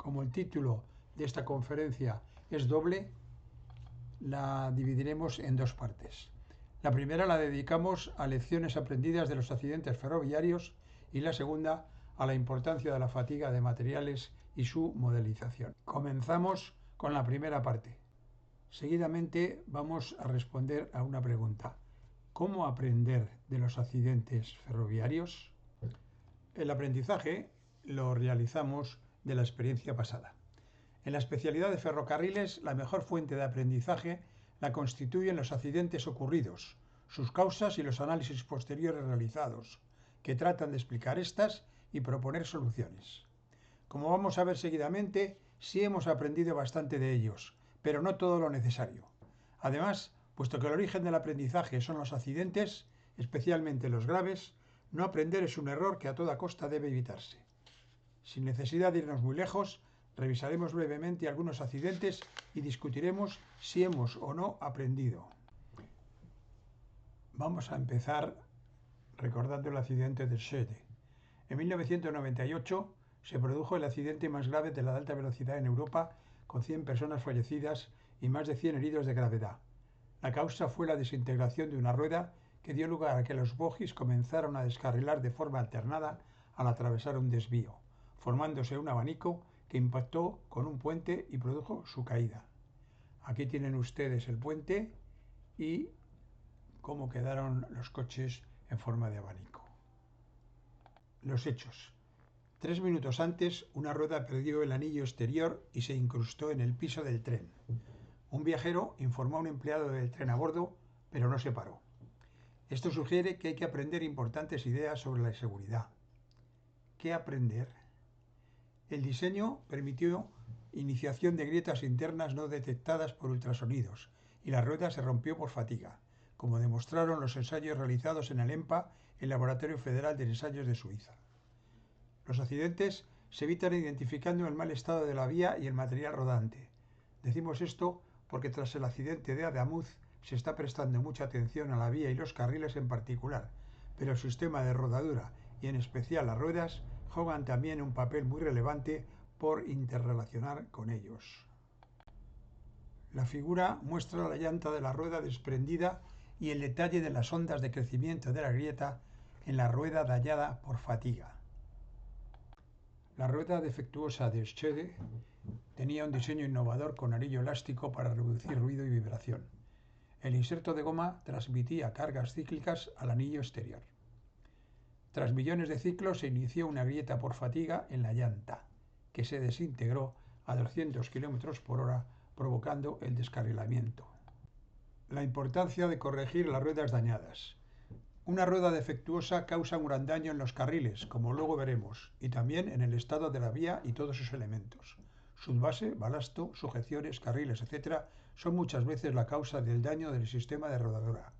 Como el título de esta conferencia es doble, la dividiremos en dos partes. La primera la dedicamos a lecciones aprendidas de los accidentes ferroviarios y la segunda a la importancia de la fatiga de materiales y su modelización. Comenzamos con la primera parte. Seguidamente vamos a responder a una pregunta. ¿Cómo aprender de los accidentes ferroviarios? El aprendizaje lo realizamos de la experiencia pasada. En la especialidad de ferrocarriles, la mejor fuente de aprendizaje la constituyen los accidentes ocurridos, sus causas y los análisis posteriores realizados, que tratan de explicar estas y proponer soluciones. Como vamos a ver seguidamente, sí hemos aprendido bastante de ellos, pero no todo lo necesario. Además, puesto que el origen del aprendizaje son los accidentes, especialmente los graves, no aprender es un error que a toda costa debe evitarse. Sin necesidad de irnos muy lejos, revisaremos brevemente algunos accidentes y discutiremos si hemos o no aprendido. Vamos a empezar recordando el accidente de Stede. En 1998 se produjo el accidente más grave de la alta velocidad en Europa, con 100 personas fallecidas y más de 100 heridos de gravedad. La causa fue la desintegración de una rueda que dio lugar a que los bogies comenzaron a descarrilar de forma alternada al atravesar un desvío, formándose un abanico que impactó con un puente y produjo su caída. Aquí tienen ustedes el puente y cómo quedaron los coches en forma de abanico. Los hechos. 3 minutos antes, una rueda perdió el anillo exterior y se incrustó en el piso del tren. Un viajero informó a un empleado del tren a bordo, pero no se paró. Esto sugiere que hay que aprender importantes ideas sobre la seguridad. ¿Qué aprender? El diseño permitió iniciación de grietas internas no detectadas por ultrasonidos y la rueda se rompió por fatiga, como demostraron los ensayos realizados en el EMPA, el Laboratorio Federal de Ensayos de Suiza. Los accidentes se evitan identificando el mal estado de la vía y el material rodante. Decimos esto porque tras el accidente de Adamuz se está prestando mucha atención a la vía y los carriles en particular, pero el sistema de rodadura y en especial las ruedas juegan también un papel muy relevante por interrelacionar con ellos. La figura muestra la llanta de la rueda desprendida y el detalle de las ondas de crecimiento de la grieta en la rueda dañada por fatiga. La rueda defectuosa de Stede tenía un diseño innovador con anillo elástico para reducir ruido y vibración. El inserto de goma transmitía cargas cíclicas al anillo exterior. Tras millones de ciclos se inició una grieta por fatiga en la llanta, que se desintegró a 200 km por hora, provocando el descarrilamiento. La importancia de corregir las ruedas dañadas. Una rueda defectuosa causa un gran daño en los carriles, como luego veremos, y también en el estado de la vía y todos sus elementos. Subbase, balasto, sujeciones, carriles, etc. son muchas veces la causa del daño del sistema de rodadura.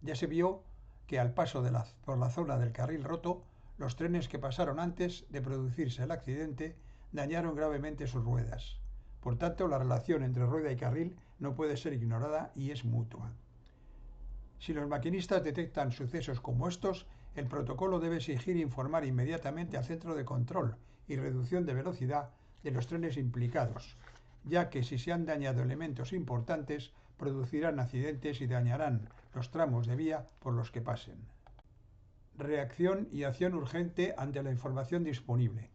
Ya se vio que al paso por la zona del carril roto, los trenes que pasaron antes de producirse el accidente dañaron gravemente sus ruedas. Por tanto, la relación entre rueda y carril no puede ser ignorada y es mutua. Si los maquinistas detectan sucesos como estos, el protocolo debe exigir informar inmediatamente al centro de control y reducción de velocidad de los trenes implicados, ya que si se han dañado elementos importantes, producirán accidentes y dañarán los tramos de vía por los que pasen. Reacción y acción urgente ante la información disponible.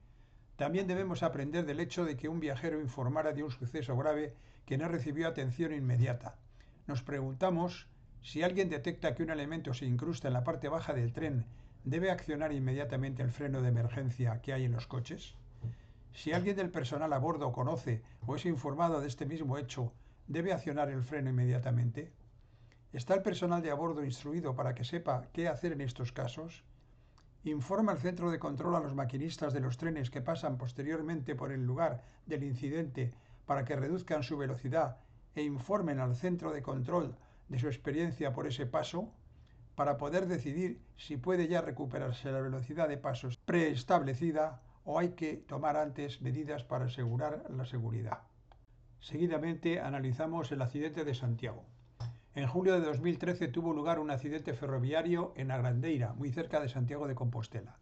También debemos aprender del hecho de que un viajero informara de un suceso grave que no recibió atención inmediata. Nos preguntamos si alguien detecta que un elemento se incrusta en la parte baja del tren, ¿debe accionar inmediatamente el freno de emergencia que hay en los coches? Si alguien del personal a bordo conoce o es informado de este mismo hecho, ¿debe accionar el freno inmediatamente? ¿Está el personal de a bordo instruido para que sepa qué hacer en estos casos? ¿Informa el centro de control a los maquinistas de los trenes que pasan posteriormente por el lugar del incidente para que reduzcan su velocidad e informen al centro de control de su experiencia por ese paso, para poder decidir si puede ya recuperarse la velocidad de pasos preestablecida o hay que tomar antes medidas para asegurar la seguridad? Seguidamente analizamos el accidente de Santiago. En julio de 2013 tuvo lugar un accidente ferroviario en Agrandeira, muy cerca de Santiago de Compostela.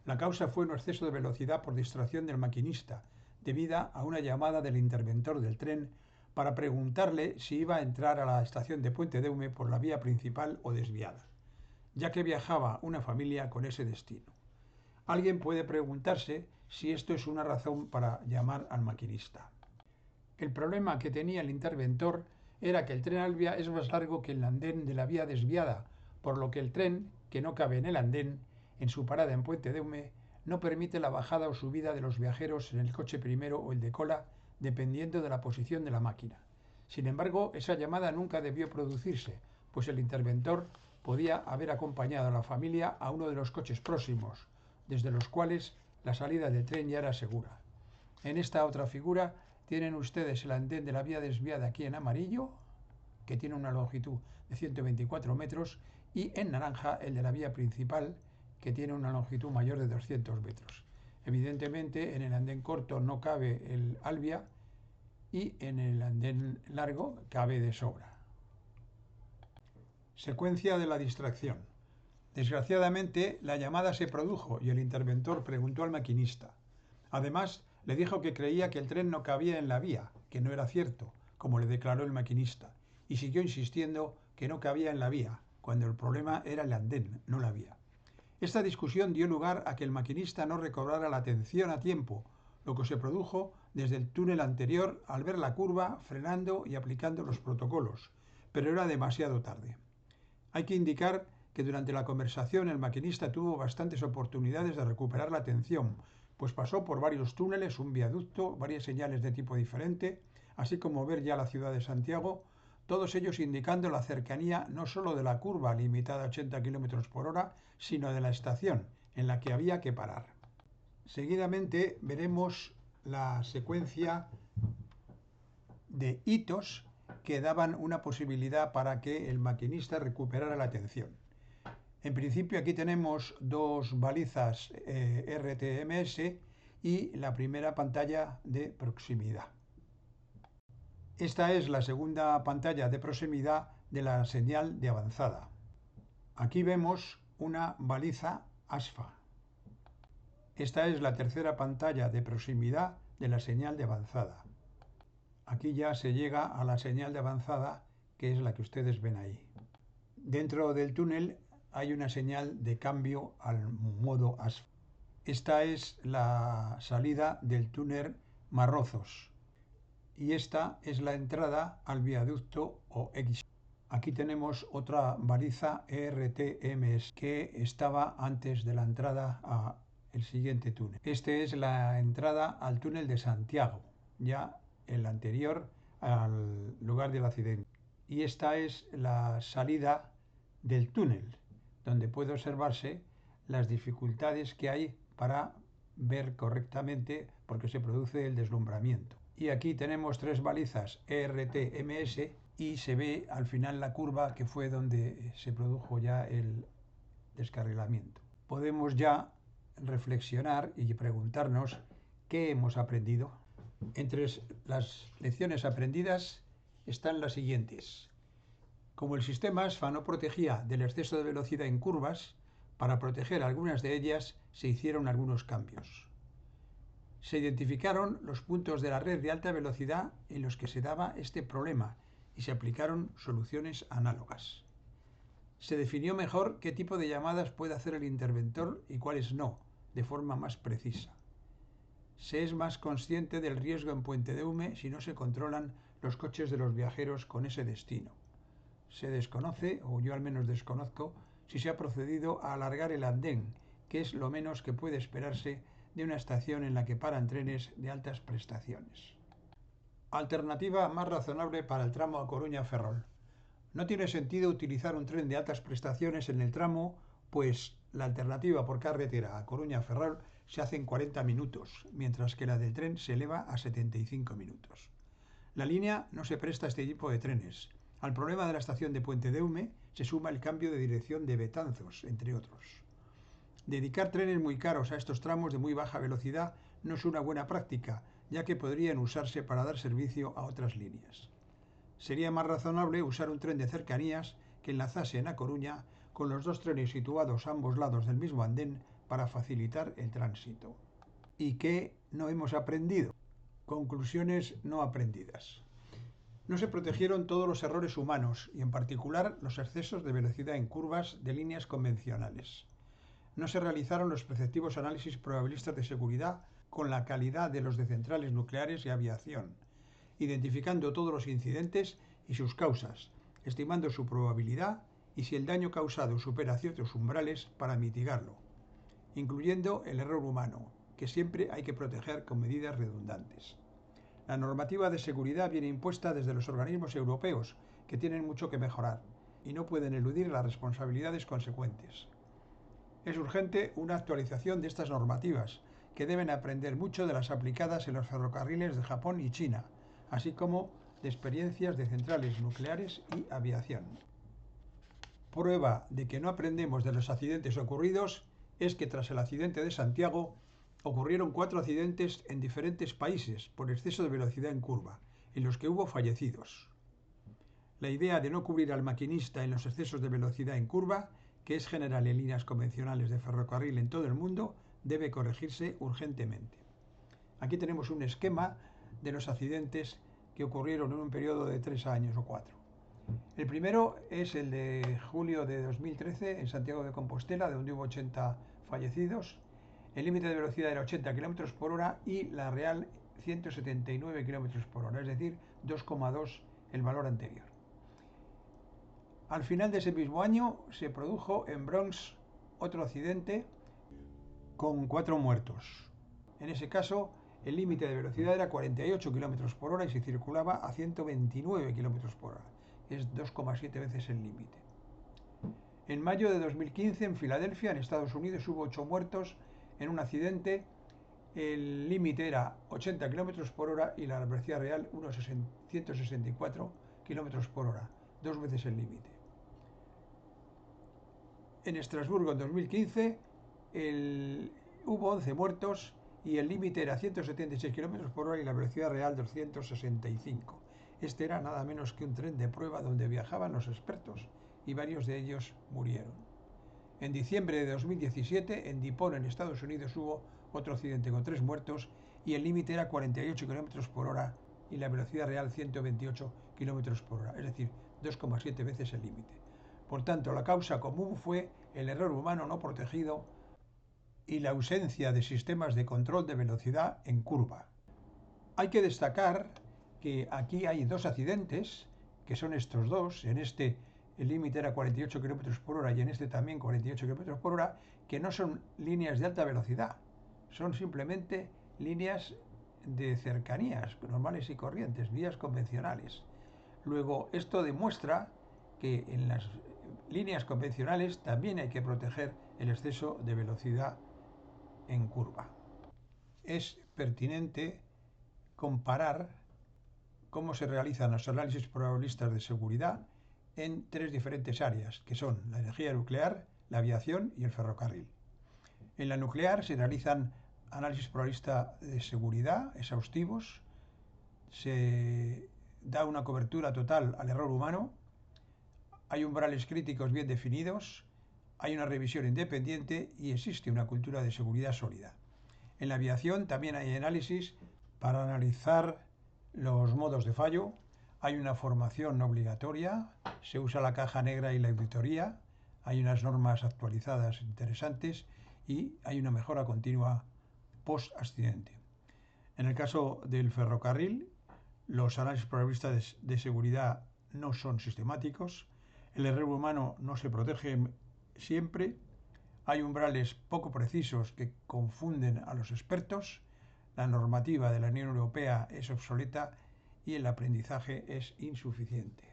La causa fue un exceso de velocidad por distracción del maquinista, debida a una llamada del interventor del tren para preguntarle si iba a entrar a la estación de Puente Deume por la vía principal o desviada, ya que viajaba una familia con ese destino. Alguien puede preguntarse si esto es una razón para llamar al maquinista. El problema que tenía el interventor era que el tren Alvia es más largo que el andén de la vía desviada, por lo que el tren, que no cabe en el andén, en su parada en Puente Deume, no permite la bajada o subida de los viajeros en el coche primero o el de cola, dependiendo de la posición de la máquina. Sin embargo, esa llamada nunca debió producirse, pues el interventor podía haber acompañado a la familia a uno de los coches próximos, desde los cuales la salida del tren ya era segura. En esta otra figura tienen ustedes el andén de la vía desviada aquí en amarillo, que tiene una longitud de 124 metros, y en naranja el de la vía principal, que tiene una longitud mayor de 200 metros. Evidentemente, en el andén corto no cabe el Alvia y en el andén largo cabe de sobra. Secuencia de la distracción. Desgraciadamente, la llamada se produjo y el interventor preguntó al maquinista. Además, le dijo que creía que el tren no cabía en la vía, que no era cierto, como le declaró el maquinista, y siguió insistiendo que no cabía en la vía, cuando el problema era el andén, no la vía. Esta discusión dio lugar a que el maquinista no recobrara la atención a tiempo, lo que se produjo desde el túnel anterior al ver la curva, frenando y aplicando los protocolos, pero era demasiado tarde. Hay que indicar que durante la conversación el maquinista tuvo bastantes oportunidades de recuperar la atención, pues pasó por varios túneles, un viaducto, varias señales de tipo diferente, así como ver ya la ciudad de Santiago, todos ellos indicando la cercanía no solo de la curva limitada a 80 km por hora, sino de la estación en la que había que parar. Seguidamente veremos la secuencia de hitos que daban una posibilidad para que el maquinista recuperara la atención. En principio aquí tenemos dos balizas RTMS y la primera pantalla de proximidad. Esta es la segunda pantalla de proximidad de la señal de avanzada. Aquí vemos una baliza ASFA. Esta es la tercera pantalla de proximidad de la señal de avanzada. Aquí ya se llega a la señal de avanzada, que es la que ustedes ven ahí. Dentro del túnel hay una señal de cambio al modo ASFA. Esta es la salida del túnel Marrozos y esta es la entrada al viaducto o X. Aquí tenemos otra baliza ERTMS que estaba antes de la entrada al siguiente túnel. Este es la entrada al túnel de Santiago, ya el anterior al lugar del accidente. Y esta es la salida del túnel, donde puede observarse las dificultades que hay para ver correctamente porque se produce el deslumbramiento. Y aquí tenemos tres balizas ERTMS y se ve al final la curva que fue donde se produjo ya el descarrilamiento. Podemos ya reflexionar y preguntarnos qué hemos aprendido. Entre las lecciones aprendidas están las siguientes. Como el sistema ASFA no protegía del exceso de velocidad en curvas, para proteger algunas de ellas se hicieron algunos cambios. Se identificaron los puntos de la red de alta velocidad en los que se daba este problema y se aplicaron soluciones análogas. Se definió mejor qué tipo de llamadas puede hacer el interventor y cuáles no, de forma más precisa. Se es más consciente del riesgo en Puente Deume si no se controlan los coches de los viajeros con ese destino. Se desconoce, o yo al menos desconozco, si se ha procedido a alargar el andén, que es lo menos que puede esperarse de una estación en la que paran trenes de altas prestaciones. Alternativa más razonable para el tramo A Coruña-Ferrol. No tiene sentido utilizar un tren de altas prestaciones en el tramo, pues la alternativa por carretera a Coruña-Ferrol se hace en 40 minutos, mientras que la del tren se eleva a 75 minutos. La línea no se presta a este tipo de trenes. Al problema de la estación de Puente Deume se suma el cambio de dirección de Betanzos, entre otros. Dedicar trenes muy caros a estos tramos de muy baja velocidad no es una buena práctica, ya que podrían usarse para dar servicio a otras líneas. Sería más razonable usar un tren de cercanías que enlazase en A Coruña con los dos trenes situados a ambos lados del mismo andén para facilitar el tránsito. ¿Y qué no hemos aprendido? Conclusiones no aprendidas. No se protegieron todos los errores humanos y en particular los excesos de velocidad en curvas de líneas convencionales. No se realizaron los preceptivos análisis probabilistas de seguridad con la calidad de los de centrales nucleares y aviación, identificando todos los incidentes y sus causas, estimando su probabilidad y si el daño causado supera ciertos umbrales para mitigarlo, incluyendo el error humano, que siempre hay que proteger con medidas redundantes. La normativa de seguridad viene impuesta desde los organismos europeos, que tienen mucho que mejorar y no pueden eludir las responsabilidades consecuentes. Es urgente una actualización de estas normativas, que deben aprender mucho de las aplicadas en los ferrocarriles de Japón y China, así como de experiencias de centrales nucleares y aviación. Prueba de que no aprendemos de los accidentes ocurridos es que tras el accidente de Santiago ocurrieron 4 accidentes en diferentes países por exceso de velocidad en curva, en los que hubo fallecidos. La idea de no cubrir al maquinista en los excesos de velocidad en curva, que es general en líneas convencionales de ferrocarril en todo el mundo, debe corregirse urgentemente. Aquí tenemos un esquema de los accidentes que ocurrieron en un periodo de 3 años o 4. El primero es el de julio de 2013 en Santiago de Compostela, donde hubo 80 fallecidos. El límite de velocidad era 80 km por hora y la real 179 km por hora, es decir, 2,2 el valor anterior. Al final de ese mismo año se produjo en Bronx otro accidente con 4 muertos. En ese caso, el límite de velocidad era 48 km por hora y se circulaba a 129 km por hora. Es 2,7 veces el límite. En mayo de 2015, en Filadelfia, en Estados Unidos, hubo 8 muertos en un accidente. El límite era 80 km por hora y la velocidad real unos 164 km por hora, 2 veces el límite. En Estrasburgo, en 2015, hubo 11 muertos y el límite era 176 km por hora y la velocidad real 265. Este era nada menos que un tren de prueba donde viajaban los expertos y varios de ellos murieron. En diciembre de 2017, en DuPont, en Estados Unidos, hubo otro accidente con 3 muertos y el límite era 48 km por hora y la velocidad real 128 km por hora, es decir, 2,7 veces el límite. Por tanto, la causa común fue el error humano no protegido y la ausencia de sistemas de control de velocidad en curva. Hay que destacar que aquí hay 2 accidentes, que son estos dos, en este el límite era 48 km por hora y en este también 48 km por hora, que no son líneas de alta velocidad, son simplemente líneas de cercanías normales y corrientes, vías convencionales. Luego, esto demuestra que en las líneas convencionales también hay que proteger el exceso de velocidad en curva. Es pertinente comparar cómo se realizan los análisis probabilistas de seguridad en 3 diferentes áreas, que son la energía nuclear, la aviación y el ferrocarril. En la nuclear se realizan análisis probabilistas de seguridad exhaustivos, se da una cobertura total al error humano, hay umbrales críticos bien definidos, hay una revisión independiente y existe una cultura de seguridad sólida. En la aviación también hay análisis para analizar los modos de fallo, hay una formación obligatoria, se usa la caja negra y la auditoría, hay unas normas actualizadas interesantes y hay una mejora continua post-accidente. En el caso del ferrocarril, los análisis probabilistas de seguridad no son sistemáticos, el error humano no se protege siempre, hay umbrales poco precisos que confunden a los expertos, la normativa de la Unión Europea es obsoleta y el aprendizaje es insuficiente.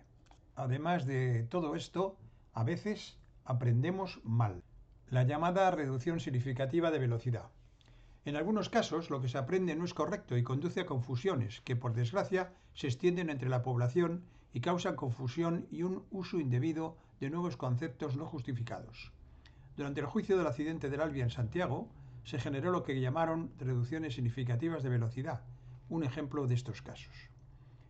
Además de todo esto, a veces aprendemos mal. La llamada reducción significativa de velocidad. En algunos casos, lo que se aprende no es correcto y conduce a confusiones que, por desgracia, se extienden entre la población y causan confusión y un uso indebido de nuevos conceptos no justificados. Durante el juicio del accidente del Alvia en Santiago, se generó lo que llamaron reducciones significativas de velocidad, un ejemplo de estos casos.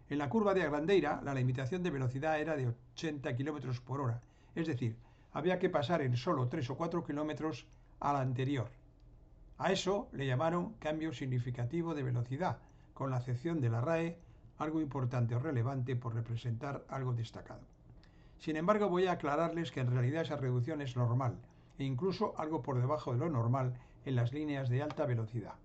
En la curva de Agrandeira, la limitación de velocidad era de 80 km por hora, es decir, había que pasar en solo 3 o 4 kilómetros a la anterior. A eso le llamaron cambio significativo de velocidad, con la acepción de la RAE, algo importante o relevante por representar algo destacado. Sin embargo, voy a aclararles que en realidad esa reducción es normal, e incluso algo por debajo de lo normal en las líneas de alta velocidad.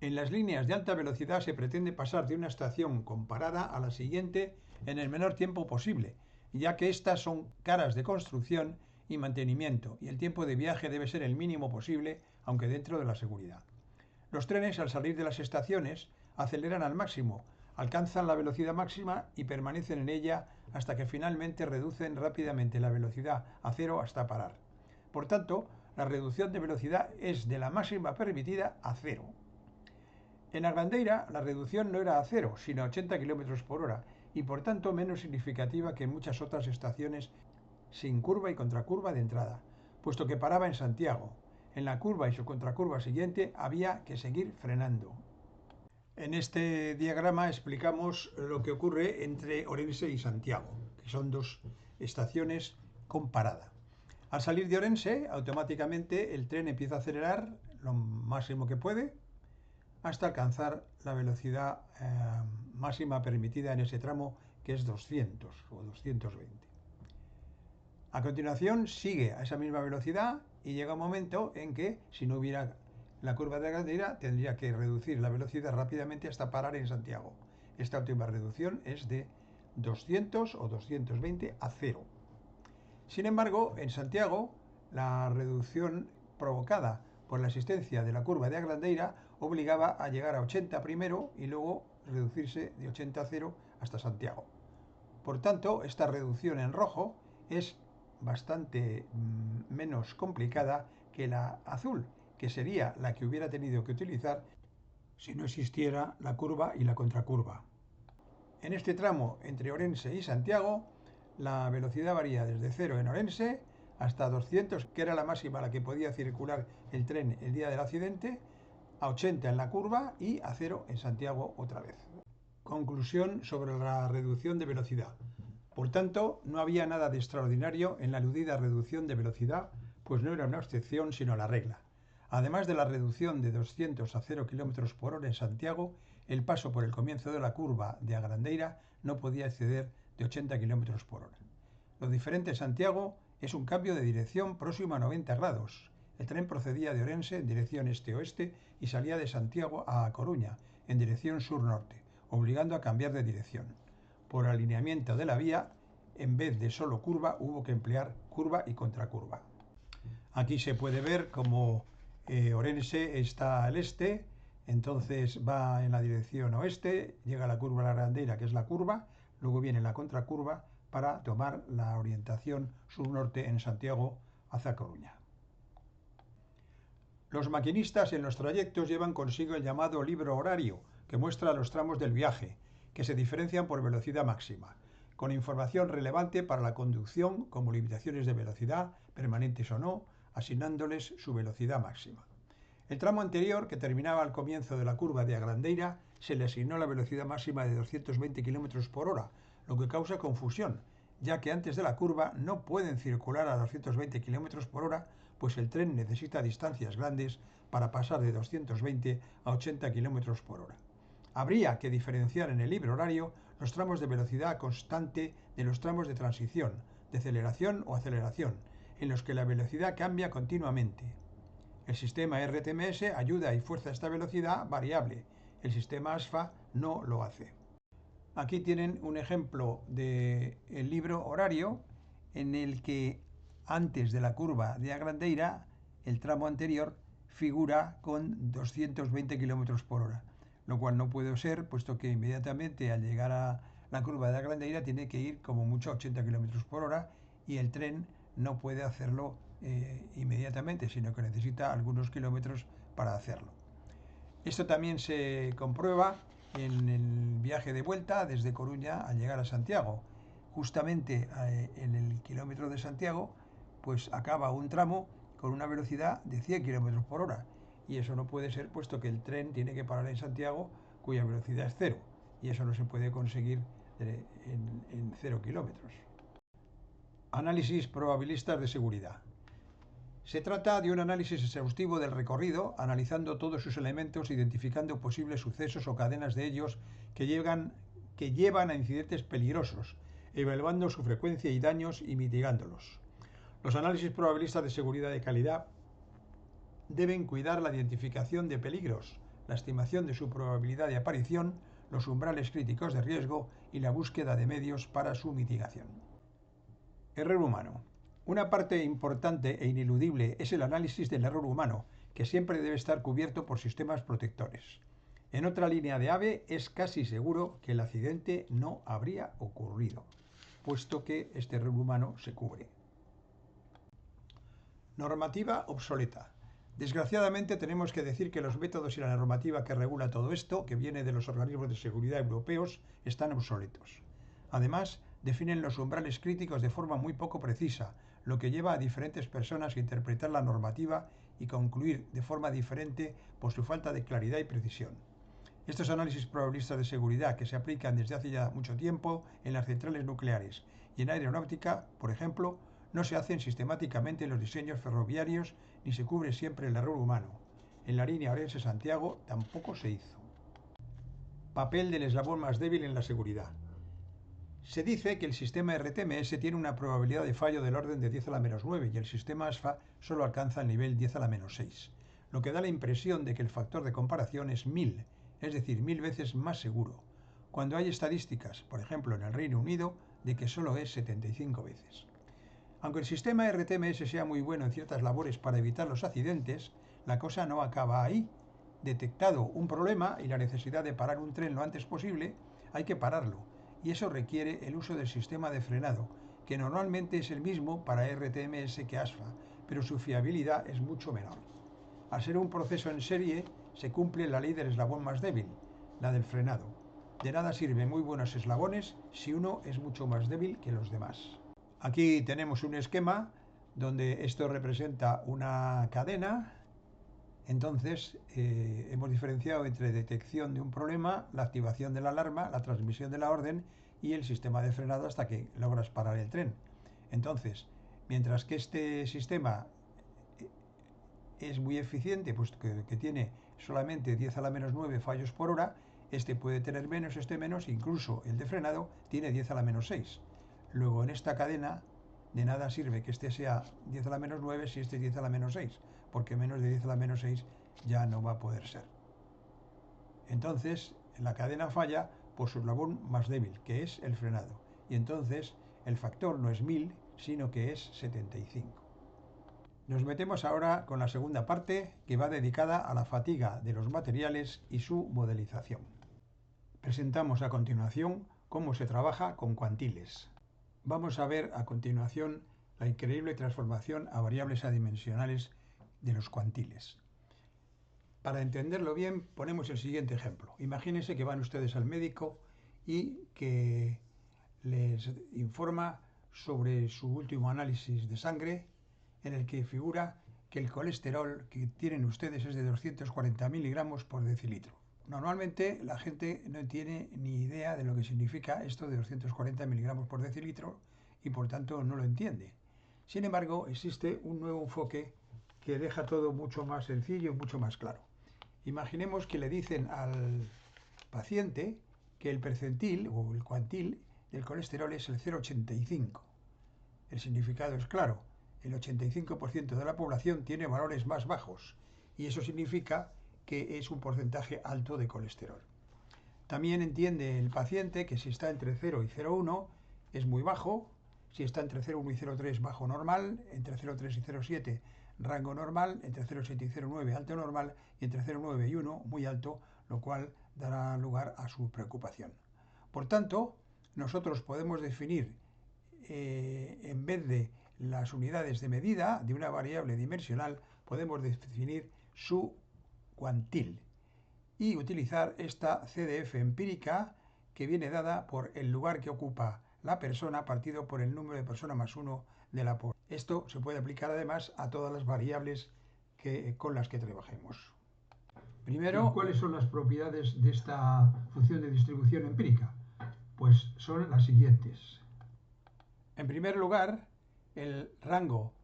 En las líneas de alta velocidad se pretende pasar de una estación comparada a la siguiente en el menor tiempo posible, ya que estas son caras de construcción y mantenimiento, y el tiempo de viaje debe ser el mínimo posible, aunque dentro de la seguridad. Los trenes, al salir de las estaciones, aceleran al máximo, alcanzan la velocidad máxima y permanecen en ella hasta que finalmente reducen rápidamente la velocidad a cero hasta parar. Por tanto, la reducción de velocidad es de la máxima permitida a cero. En Agrandeira la reducción no era a cero, sino a 80 km por hora, y por tanto menos significativa que en muchas otras estaciones sin curva y contracurva de entrada, puesto que paraba en Santiago. En la curva y su contracurva siguiente había que seguir frenando. En este diagrama explicamos lo que ocurre entre Orense y Santiago, que son dos estaciones con parada. Al salir de Orense, automáticamente el tren empieza a acelerar lo máximo que puede hasta alcanzar la velocidad máxima permitida en ese tramo, que es 200 o 220. A continuación sigue a esa misma velocidad y llega un momento en que, si no hubiera la curva de Agrandeira, tendría que reducir la velocidad rápidamente hasta parar en Santiago. Esta última reducción es de 200 o 220 a cero. Sin embargo, en Santiago, la reducción provocada por la existencia de la curva de Agrandeira obligaba a llegar a 80 primero y luego reducirse de 80 a 0 hasta Santiago. Por tanto, esta reducción en rojo es bastante menos complicada que la azul, que sería la que hubiera tenido que utilizar si no existiera la curva y la contracurva. En este tramo entre Orense y Santiago, la velocidad varía desde 0 en Orense hasta 200, que era la máxima a la que podía circular el tren el día del accidente, a 80 en la curva y a 0 en Santiago otra vez. Conclusión sobre la reducción de velocidad. Por tanto, no había nada de extraordinario en la aludida reducción de velocidad, pues no era una excepción sino la regla. Además de la reducción de 200 a 0 km por hora en Santiago, el paso por el comienzo de la curva de Agrandeira no podía exceder de 80 km por hora. Lo diferente en Santiago es un cambio de dirección próximo a 90 grados. El tren procedía de Orense en dirección este-oeste y salía de Santiago a Coruña en dirección sur-norte, obligando a cambiar de dirección. Por alineamiento de la vía, en vez de solo curva, hubo que emplear curva y contracurva. Aquí se puede ver cómo Orense está al este, entonces va en la dirección oeste, llega a la curva de la Agrandeira, que es la curva, luego viene la contracurva para tomar la orientación sur-norte en Santiago hacia Coruña. Los maquinistas en los trayectos llevan consigo el llamado libro horario, que muestra los tramos del viaje, que se diferencian por velocidad máxima, con información relevante para la conducción, como limitaciones de velocidad, permanentes o no, asignándoles su velocidad máxima. El tramo anterior, que terminaba al comienzo de la curva de Agrandeira, se le asignó la velocidad máxima de 220 km por hora, lo que causa confusión, ya que antes de la curva no pueden circular a 220 km por hora, pues el tren necesita distancias grandes para pasar de 220 a 80 km por hora. Habría que diferenciar en el libro horario los tramos de velocidad constante de los tramos de transición, deceleración o aceleración, en los que la velocidad cambia continuamente. El sistema RTMS ayuda y fuerza esta velocidad variable. El sistema ASFA no lo hace. Aquí tienen un ejemplo del libro horario en el que antes de la curva de Agrandeira, el tramo anterior figura con 220 km por hora, lo cual no puede ser, puesto que inmediatamente al llegar a la curva de Agrandeira tiene que ir como mucho a 80 km por hora y el tren no puede hacerlo inmediatamente, sino que necesita algunos kilómetros para hacerlo. Esto también se comprueba en el viaje de vuelta desde Coruña al llegar a Santiago. Justamente en el kilómetro de Santiago, pues acaba un tramo con una velocidad de 100 km por hora. Y eso no puede ser, puesto que el tren tiene que parar en Santiago, cuya velocidad es cero. Y eso no se puede conseguir en 0 kilómetros. Análisis probabilistas de seguridad. Se trata de un análisis exhaustivo del recorrido, analizando todos sus elementos, identificando posibles sucesos o cadenas de ellos que llevan a incidentes peligrosos, evaluando su frecuencia y daños y mitigándolos. Los análisis probabilistas de seguridad de calidad deben cuidar la identificación de peligros, la estimación de su probabilidad de aparición, los umbrales críticos de riesgo y la búsqueda de medios para su mitigación. Error humano. Una parte importante e ineludible es el análisis del error humano, que siempre debe estar cubierto por sistemas protectores. En otra línea de AVE es casi seguro que el accidente no habría ocurrido, puesto que este error humano se cubre. Normativa obsoleta. Desgraciadamente tenemos que decir que los métodos y la normativa que regula todo esto, que viene de los organismos de seguridad europeos, están obsoletos. Además, definen los umbrales críticos de forma muy poco precisa, lo que lleva a diferentes personas a interpretar la normativa y concluir de forma diferente por su falta de claridad y precisión. Estos análisis probabilistas de seguridad que se aplican desde hace ya mucho tiempo en las centrales nucleares y en aeronáutica, por ejemplo, no se hacen sistemáticamente en los diseños ferroviarios ni se cubre siempre el error humano. En la línea Orense-Santiago tampoco se hizo. Papel del eslabón más débil en la seguridad. Se dice que el sistema RTMS tiene una probabilidad de fallo del orden de 10 a la menos 9 y el sistema ASFA solo alcanza el nivel 10 a la menos 6, lo que da la impresión de que el factor de comparación es 1000, es decir, 1000 veces más seguro, cuando hay estadísticas, por ejemplo en el Reino Unido, de que solo es 75 veces. Aunque el sistema RTMS sea muy bueno en ciertas labores para evitar los accidentes, la cosa no acaba ahí. Detectado un problema y la necesidad de parar un tren lo antes posible, hay que pararlo, y eso requiere el uso del sistema de frenado, que normalmente es el mismo para RTMS que ASFA, pero su fiabilidad es mucho menor. Al ser un proceso en serie, se cumple la ley del eslabón más débil, la del frenado. De nada sirven muy buenos eslabones si uno es mucho más débil que los demás. Aquí tenemos un esquema donde esto representa una cadena. Entonces, hemos diferenciado entre detección de un problema, la activación de la alarma, la transmisión de la orden y el sistema de frenado hasta que logras parar el tren. Entonces, mientras que este sistema es muy eficiente, puesto que tiene solamente 10 a la menos 9 fallos por hora, este puede tener menos, este menos, incluso el de frenado tiene 10 a la menos 6. Luego en esta cadena de nada sirve que este sea 10 a la menos 9 si este es 10 a la menos 6, porque menos de 10 a la menos 6 ya no va a poder ser. Entonces la cadena falla por su eslabón más débil, que es el frenado. Y entonces el factor no es 1000, sino que es 75. Nos metemos ahora con la segunda parte, que va dedicada a la fatiga de los materiales y su modelización. Presentamos a continuación cómo se trabaja con cuantiles. Vamos a ver a continuación la increíble transformación a variables adimensionales de los cuantiles. Para entenderlo bien, ponemos el siguiente ejemplo. Imagínense que van ustedes al médico y que les informa sobre su último análisis de sangre, en el que figura que el colesterol que tienen ustedes es de 240 miligramos por decilitro. Normalmente la gente no tiene ni idea de lo que significa esto de 240 miligramos por decilitro y por tanto no lo entiende. Sin embargo, existe un nuevo enfoque que deja todo mucho más sencillo y mucho más claro. Imaginemos que le dicen al paciente que el percentil o el cuantil del colesterol es el 0,85. El significado es claro. El 85% de la población tiene valores más bajos y eso significa que es un porcentaje alto de colesterol. También entiende el paciente que si está entre 0 y 0,1 es muy bajo, si está entre 0,1 y 0,3 bajo normal, entre 0,3 y 0,7 rango normal, entre 0,7 y 0,9 alto normal y entre 0,9 y 1 muy alto, lo cual dará lugar a su preocupación. Por tanto, nosotros podemos definir en vez de las unidades de medida de una variable dimensional, podemos definir su cuantil y utilizar esta CDF empírica que viene dada por el lugar que ocupa la persona partido por el número de personas más 1 de la población. Esto se puede aplicar además a todas las variables con las que trabajemos. Primero, ¿cuáles son las propiedades de esta función de distribución empírica? Pues son las siguientes. En primer lugar, el rango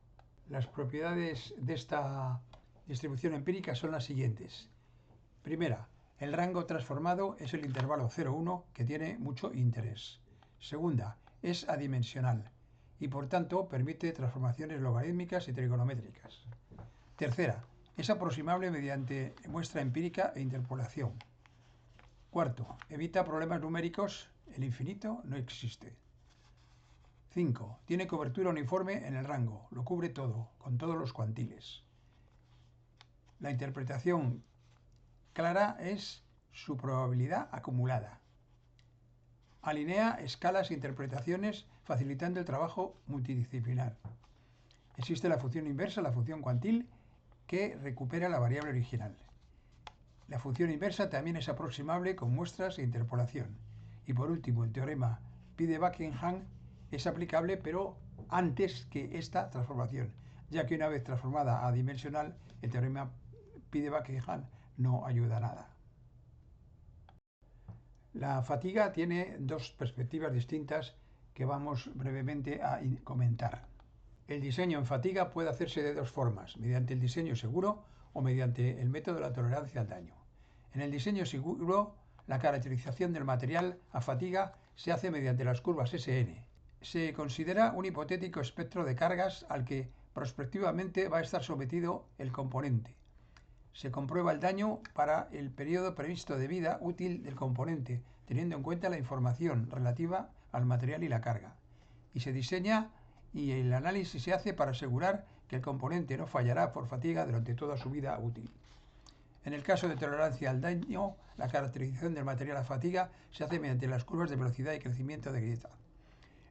Las propiedades de esta distribución empírica son las siguientes. Primera, el rango transformado es el intervalo 0,1 que tiene mucho interés. Segunda, es adimensional y por tanto permite transformaciones logarítmicas y trigonométricas. Tercera, es aproximable mediante muestra empírica e interpolación. Cuarto, evita problemas numéricos, el infinito no existe. 5. Tiene cobertura uniforme en el rango, lo cubre todo, con todos los cuantiles. La interpretación clara es su probabilidad acumulada. Alinea escalas e interpretaciones facilitando el trabajo multidisciplinar. Existe la función inversa, la función cuantil, que recupera la variable original. La función inversa también es aproximable con muestras e interpolación. Y por último, el teorema Pi de Buckingham es aplicable, pero antes que esta transformación, ya que una vez transformada a dimensional, el teorema Pi de Buckingham no ayuda a nada. La fatiga tiene dos perspectivas distintas que vamos brevemente a comentar. El diseño en fatiga puede hacerse de dos formas, mediante el diseño seguro o mediante el método de la tolerancia al daño. En el diseño seguro, la caracterización del material a fatiga se hace mediante las curvas SN. Se considera un hipotético espectro de cargas al que prospectivamente va a estar sometido el componente. Se comprueba el daño para el periodo previsto de vida útil del componente, teniendo en cuenta la información relativa al material y la carga. Y se diseña y el análisis se hace para asegurar que el componente no fallará por fatiga durante toda su vida útil. En el caso de tolerancia al daño, la caracterización del material a fatiga se hace mediante las curvas de velocidad y crecimiento de grieta.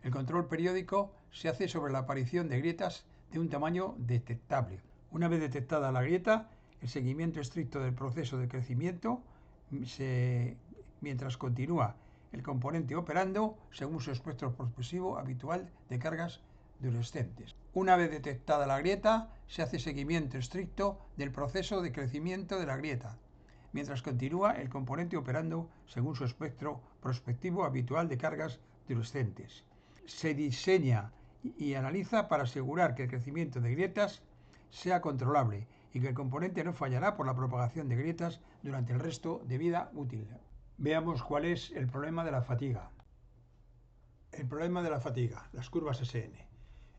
El control periódico se hace sobre la aparición de grietas de un tamaño detectable. Una vez detectada la grieta, el seguimiento estricto del proceso de crecimiento mientras continúa el componente operando según su espectro progresivo habitual de cargas fluorescentes. Una vez detectada la grieta, se hace seguimiento estricto del proceso de crecimiento de la grieta, mientras continúa el componente operando según su espectro prospectivo habitual de cargas fluorescentes. Se diseña y analiza para asegurar que el crecimiento de grietas sea controlable y que el componente no fallará por la propagación de grietas durante el resto de vida útil. Veamos cuál es el problema de la fatiga. El problema de la fatiga, las curvas SN.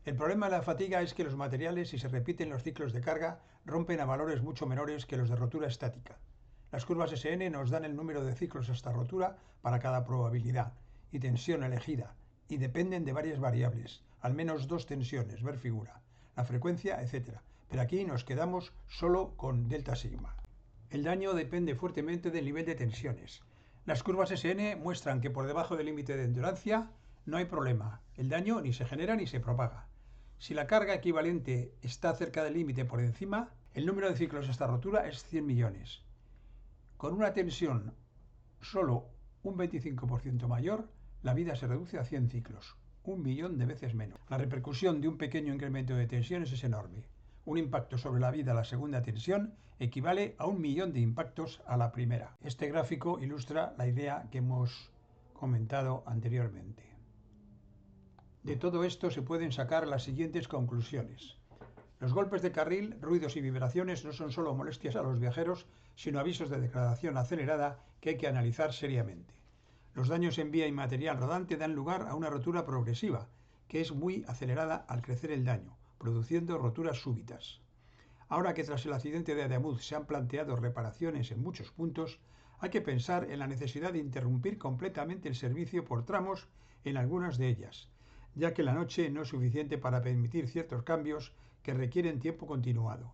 El problema de la fatiga es que los materiales, si se repiten los ciclos de carga, rompen a valores mucho menores que los de rotura estática. Las curvas SN nos dan el número de ciclos hasta rotura para cada probabilidad y tensión elegida, y dependen de varias variables, al menos dos tensiones, ver figura, la frecuencia, etc. Pero aquí nos quedamos solo con delta sigma. El daño depende fuertemente del nivel de tensiones. Las curvas SN muestran que por debajo del límite de endurancia no hay problema, el daño ni se genera ni se propaga. Si la carga equivalente está cerca del límite por encima, el número de ciclos hasta rotura es 100 millones. Con una tensión solo un 25% mayor, la vida se reduce a 100 ciclos, 1.000.000 de veces menos. La repercusión de un pequeño incremento de tensiones es enorme. Un impacto sobre la vida a la segunda tensión equivale a 1.000.000 de impactos a la primera. Este gráfico ilustra la idea que hemos comentado anteriormente. De todo esto se pueden sacar las siguientes conclusiones. Los golpes de carril, ruidos y vibraciones no son solo molestias a los viajeros, sino avisos de degradación acelerada que hay que analizar seriamente. Los daños en vía y material rodante dan lugar a una rotura progresiva, que es muy acelerada al crecer el daño, produciendo roturas súbitas. Ahora que tras el accidente de Ademuz se han planteado reparaciones en muchos puntos, hay que pensar en la necesidad de interrumpir completamente el servicio por tramos en algunas de ellas, ya que la noche no es suficiente para permitir ciertos cambios que requieren tiempo continuado.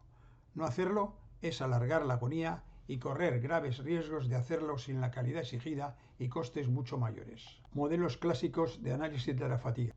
No hacerlo es alargar la agonía y correr graves riesgos de hacerlo sin la calidad exigida y costes mucho mayores. Modelos clásicos de análisis de la fatiga.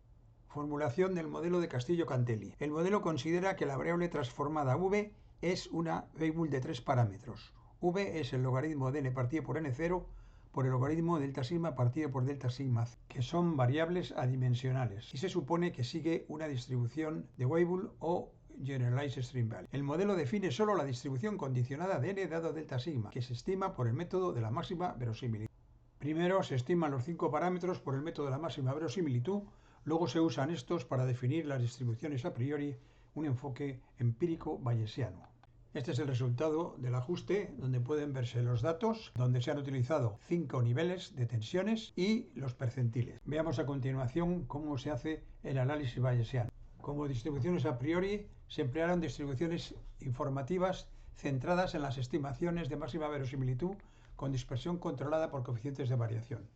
Formulación del modelo de Castillo-Cantelli. El modelo considera que la variable transformada v es una variable de 3 parámetros. V es el logaritmo de n partido por n0 por el logaritmo de delta sigma partido por delta sigma, que son variables adimensionales, y se supone que sigue una distribución de Weibull o Generalized String Value. El modelo define solo la distribución condicionada de n dado delta sigma, que se estima por el método de la máxima verosimilitud. Primero se estiman los 5 parámetros por el método de la máxima verosimilitud, luego se usan estos para definir las distribuciones a priori un enfoque empírico bayesiano. Este es el resultado del ajuste, donde pueden verse los datos, donde se han utilizado 5 niveles de tensiones y los percentiles. Veamos a continuación cómo se hace el análisis bayesiano. Como distribuciones a priori, se emplearon distribuciones informativas centradas en las estimaciones de máxima verosimilitud con dispersión controlada por coeficientes de variación.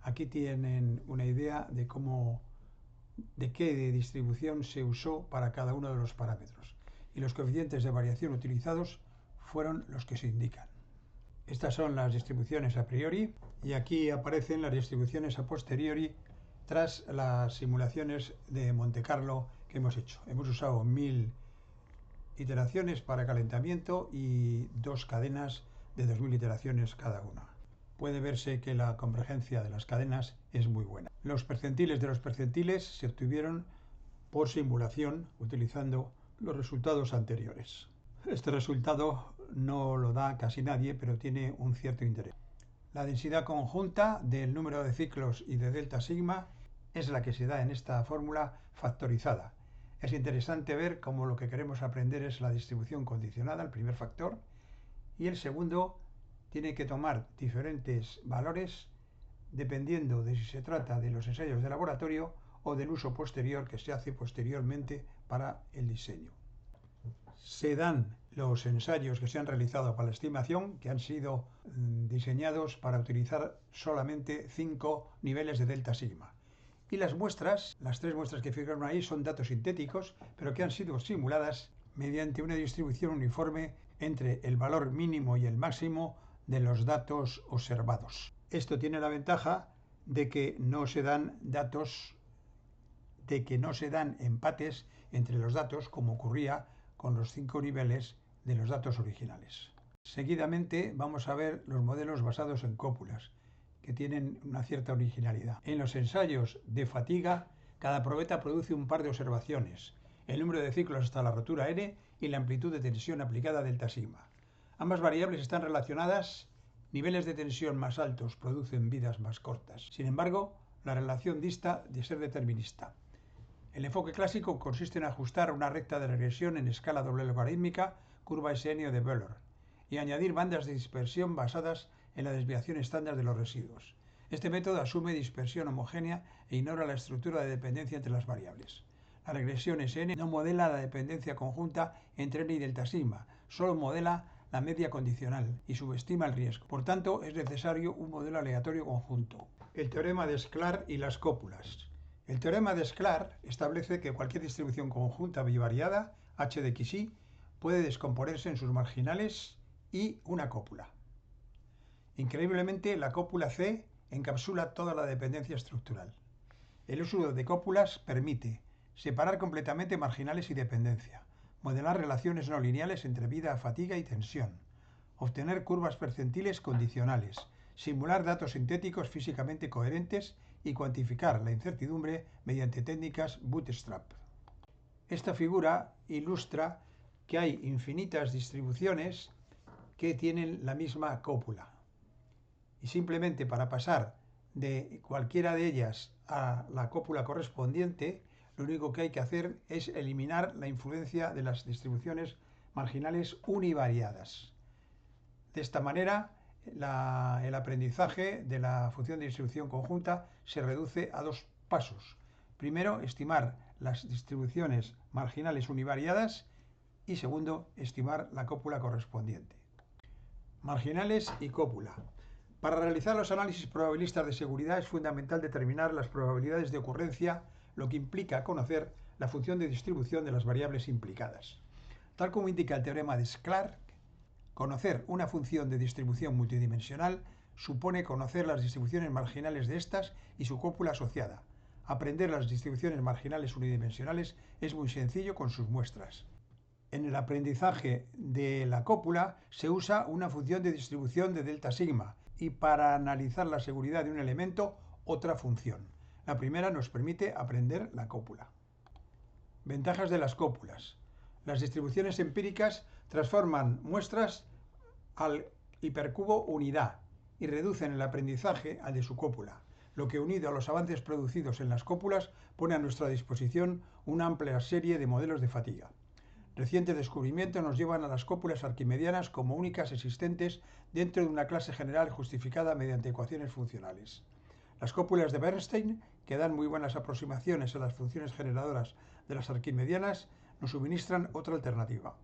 Aquí tienen una idea de qué distribución se usó para cada uno de los parámetros. Y los coeficientes de variación utilizados fueron los que se indican. Estas son las distribuciones a priori y aquí aparecen las distribuciones a posteriori tras las simulaciones de Monte Carlo que hemos hecho. Hemos usado 1000 iteraciones para calentamiento y 2 cadenas de 2000 iteraciones cada una. Puede verse que la convergencia de las cadenas es muy buena. Los percentiles de los percentiles se obtuvieron por simulación utilizando los resultados anteriores. Este resultado no lo da casi nadie, pero tiene un cierto interés. La densidad conjunta del número de ciclos y de delta sigma es la que se da en esta fórmula factorizada. Es interesante ver cómo lo que queremos aprender es la distribución condicionada, el primer factor, y el segundo tiene que tomar diferentes valores dependiendo de si se trata de los ensayos de laboratorio o del uso posterior que se hace posteriormente para el diseño. Se dan los ensayos que se han realizado para la estimación, que han sido diseñados para utilizar solamente 5 niveles de delta sigma. Y las muestras, las 3 muestras que figuran ahí, son datos sintéticos, pero que han sido simuladas mediante una distribución uniforme entre el valor mínimo y el máximo de los datos observados. Esto tiene la ventaja de que no se dan empates entre los datos, como ocurría con los 5 niveles de los datos originales. Seguidamente vamos a ver los modelos basados en cópulas, que tienen una cierta originalidad. En los ensayos de fatiga, cada probeta produce un par de observaciones, el número de ciclos hasta la rotura n y la amplitud de tensión aplicada delta sigma. Ambas variables están relacionadas. Niveles de tensión más altos producen vidas más cortas. Sin embargo, la relación dista de ser determinista. El enfoque clásico consiste en ajustar una recta de regresión en escala doble logarítmica, curva SN o de Wöhler, y añadir bandas de dispersión basadas en la desviación estándar de los residuos. Este método asume dispersión homogénea e ignora la estructura de dependencia entre las variables. La regresión SN no modela la dependencia conjunta entre n y delta sigma, solo modela la media condicional y subestima el riesgo. Por tanto, es necesario un modelo aleatorio conjunto. El teorema de Sklar y las cópulas. El teorema de Sklar establece que cualquier distribución conjunta bivariada, h de xy, puede descomponerse en sus marginales y una cópula. Increíblemente, la cópula C encapsula toda la dependencia estructural. El uso de cópulas permite separar completamente marginales y dependencia, modelar relaciones no lineales entre vida, fatiga y tensión, obtener curvas percentiles condicionales, simular datos sintéticos físicamente coherentes y cuantificar la incertidumbre mediante técnicas bootstrap. Esta figura ilustra que hay infinitas distribuciones que tienen la misma cópula. Y simplemente para pasar de cualquiera de ellas a la cópula correspondiente, lo único que hay que hacer es eliminar la influencia de las distribuciones marginales univariadas. De esta manera, el aprendizaje de la función de distribución conjunta se reduce a 2 pasos. Primero, estimar las distribuciones marginales univariadas y segundo, estimar la cópula correspondiente. Marginales y cópula. Para realizar los análisis probabilistas de seguridad es fundamental determinar las probabilidades de ocurrencia, lo que implica conocer la función de distribución de las variables implicadas. Tal como indica el teorema de Sklar, conocer una función de distribución multidimensional supone conocer las distribuciones marginales de estas y su cópula asociada. Aprender las distribuciones marginales unidimensionales es muy sencillo con sus muestras. En el aprendizaje de la cópula se usa una función de distribución de delta sigma y para analizar la seguridad de un elemento, otra función. La primera nos permite aprender la cópula. Ventajas de las cópulas. Las distribuciones empíricas transforman muestras al hipercubo unidad y reducen el aprendizaje al de su cópula, lo que unido a los avances producidos en las cópulas pone a nuestra disposición una amplia serie de modelos de fatiga. Recientes descubrimientos nos llevan a las cópulas arquimedianas como únicas existentes dentro de una clase general justificada mediante ecuaciones funcionales. Las cópulas de Bernstein, que dan muy buenas aproximaciones a las funciones generadoras de las arquimedianas, nos suministran otra alternativa.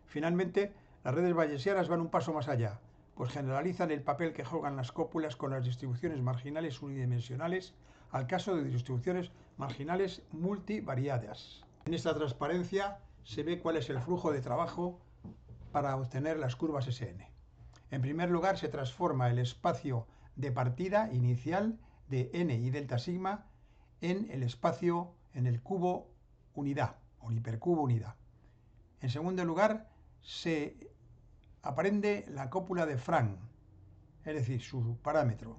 Finalmente, las redes bayesianas van un paso más allá, pues generalizan el papel que juegan las cópulas con las distribuciones marginales unidimensionales al caso de distribuciones marginales multivariadas. En esta transparencia se ve cuál es el flujo de trabajo para obtener las curvas Sn. En primer lugar, se transforma el espacio de partida inicial de n y delta sigma en el espacio en el cubo unidad o el hipercubo unidad. En segundo lugar, se aprende la cópula de Frank, es decir, su parámetro.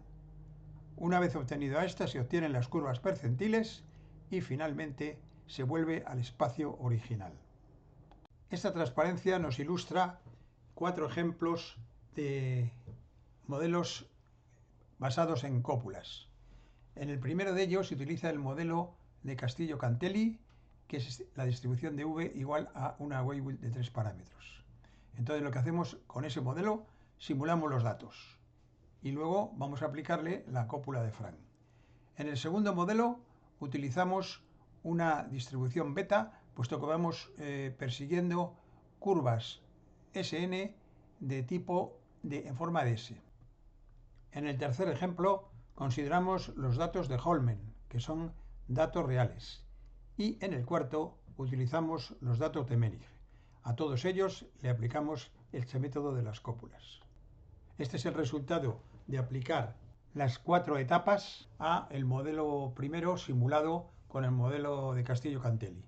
Una vez obtenido esta, se obtienen las curvas percentiles y finalmente se vuelve al espacio original. Esta transparencia nos ilustra 4 ejemplos de modelos basados en cópulas. En el primero de ellos se utiliza el modelo de Castillo-Cantelli, que es la distribución de V igual a una wavelet de 3 parámetros. Entonces lo que hacemos con ese modelo, simulamos los datos y luego vamos a aplicarle la cópula de Frank. En el segundo modelo utilizamos una distribución beta, puesto que vamos persiguiendo curvas Sn de tipo en forma de S. En el tercer ejemplo consideramos los datos de Holmen, que son datos reales. Y en el cuarto utilizamos los datos de Menig. A todos ellos le aplicamos este método de las cópulas. Este es el resultado de aplicar las 4 etapas a el modelo primero simulado con el modelo de Castillo-Cantelli.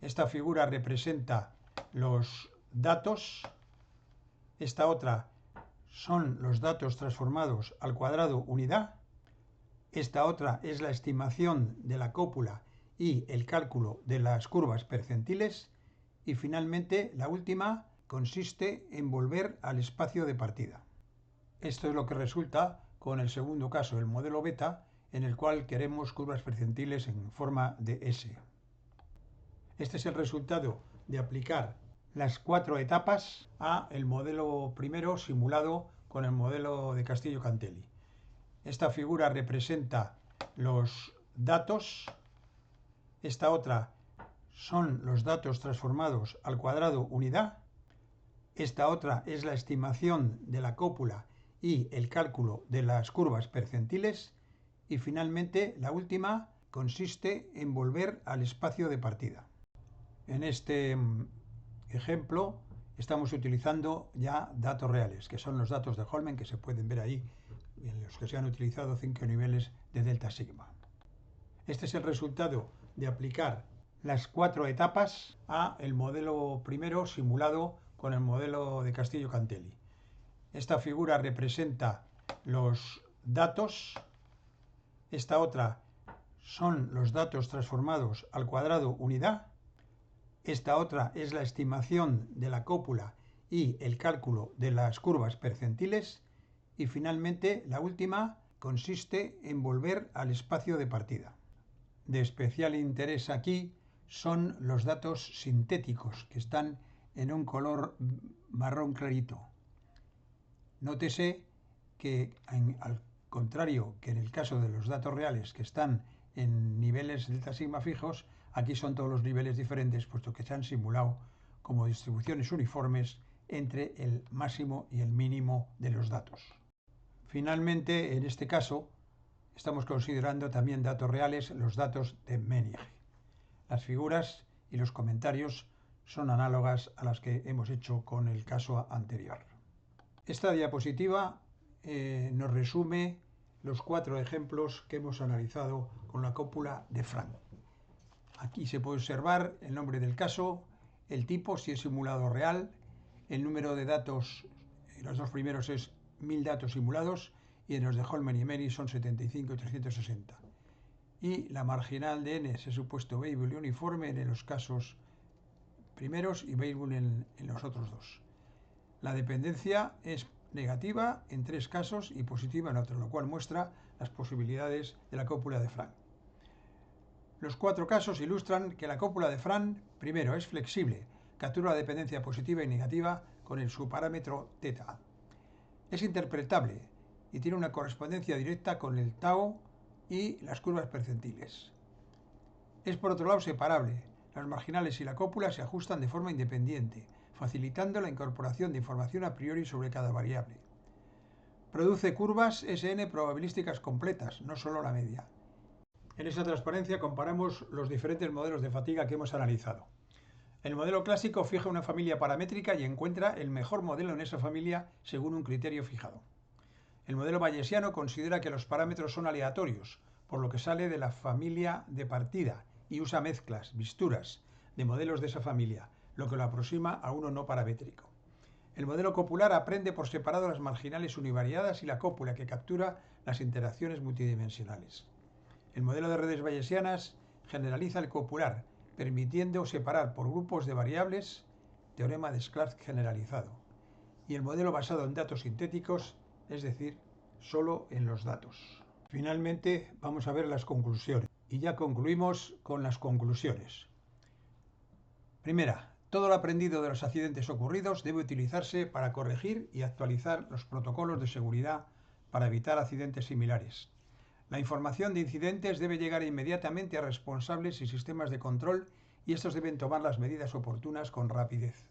Esta figura representa los datos, esta otra son los datos transformados al cuadrado unidad, esta otra es la estimación de la cópula y el cálculo de las curvas percentiles y finalmente la última consiste en volver al espacio de partida. Esto es lo que resulta con el segundo caso, el modelo beta, en el cual queremos curvas percentiles en forma de S. Este es el resultado de aplicar las 4 etapas a el modelo primero simulado con el modelo de Castillo-Cantelli. Esta figura representa los datos, esta otra son los datos transformados al cuadrado unidad, esta otra es la estimación de la cópula y el cálculo de las curvas percentiles y finalmente la última consiste en volver al espacio de partida. En este ejemplo estamos utilizando ya datos reales, que son los datos de Holmen, que se pueden ver ahí, en los que se han utilizado 5 niveles de delta sigma. Este es el resultado de aplicar las 4 etapas a el modelo primero simulado con el modelo de Castillo-Cantelli. Esta figura representa los datos, esta otra son los datos transformados al cuadrado unidad, esta otra es la estimación de la cópula y el cálculo de las curvas percentiles y finalmente la última consiste en volver al espacio de partida. De especial interés aquí son los datos sintéticos, que están en un color marrón clarito. Nótese que al contrario que en el caso de los datos reales, que están en niveles delta sigma fijos, aquí son todos los niveles diferentes, puesto que se han simulado como distribuciones uniformes entre el máximo y el mínimo de los datos. Finalmente, en este caso, estamos considerando también datos reales, los datos de Menig. Las figuras y los comentarios son análogas a las que hemos hecho con el caso anterior. Esta diapositiva nos resume los 4 ejemplos que hemos analizado con la cópula de Frank. Aquí se puede observar el nombre del caso, el tipo, si es simulado real, el número de datos, los dos primeros es 1000 datos simulados y en los de Holmen y Menig son 75 y 360. Y la marginal de n se ha supuesto variable uniforme en los casos primeros y variable en los otros dos. La dependencia es negativa en 3 casos y positiva en otro, lo cual muestra las posibilidades de la cópula de Frank. Los 4 casos ilustran que la cópula de Frank, primero, es flexible, captura la dependencia positiva y negativa con el subparámetro θ. Es interpretable y tiene una correspondencia directa con el tau y las curvas percentiles. Es por otro lado separable. Las marginales y la cópula se ajustan de forma independiente, facilitando la incorporación de información a priori sobre cada variable. Produce curvas SN probabilísticas completas, no solo la media. En esta transparencia comparamos los diferentes modelos de fatiga que hemos analizado. El modelo clásico fija una familia paramétrica y encuentra el mejor modelo en esa familia según un criterio fijado. El modelo bayesiano considera que los parámetros son aleatorios, por lo que sale de la familia de partida y usa mezclas, mixturas, de modelos de esa familia, lo que lo aproxima a uno no paramétrico. El modelo copular aprende por separado las marginales univariadas y la cópula, que captura las interacciones multidimensionales. El modelo de redes bayesianas generaliza el copular, permitiendo separar por grupos de variables, teorema de Sklarsk generalizado. Y el modelo basado en datos sintéticos, es decir, solo en los datos. Finalmente, vamos a ver las conclusiones. Y ya concluimos con las conclusiones. Primera, todo lo aprendido de los accidentes ocurridos debe utilizarse para corregir y actualizar los protocolos de seguridad para evitar accidentes similares. La información de incidentes debe llegar inmediatamente a responsables y sistemas de control y estos deben tomar las medidas oportunas con rapidez.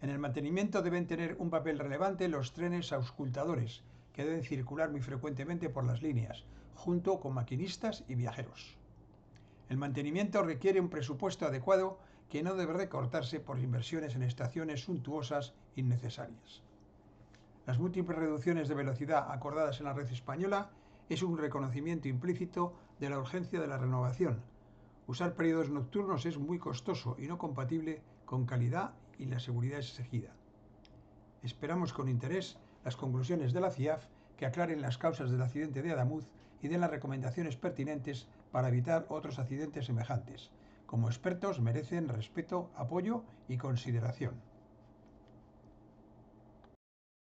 En el mantenimiento deben tener un papel relevante los trenes auscultadores, que deben circular muy frecuentemente por las líneas, junto con maquinistas y viajeros. El mantenimiento requiere un presupuesto adecuado que no debe recortarse por inversiones en estaciones suntuosas innecesarias. Las múltiples reducciones de velocidad acordadas en la red española es un reconocimiento implícito de la urgencia de la renovación. Usar periodos nocturnos es muy costoso y no compatible con calidad y la seguridad exigida. Esperamos con interés las conclusiones de la CIAF que aclaren las causas del accidente de Adamuz y den las recomendaciones pertinentes para evitar otros accidentes semejantes. Como expertos merecen respeto, apoyo y consideración.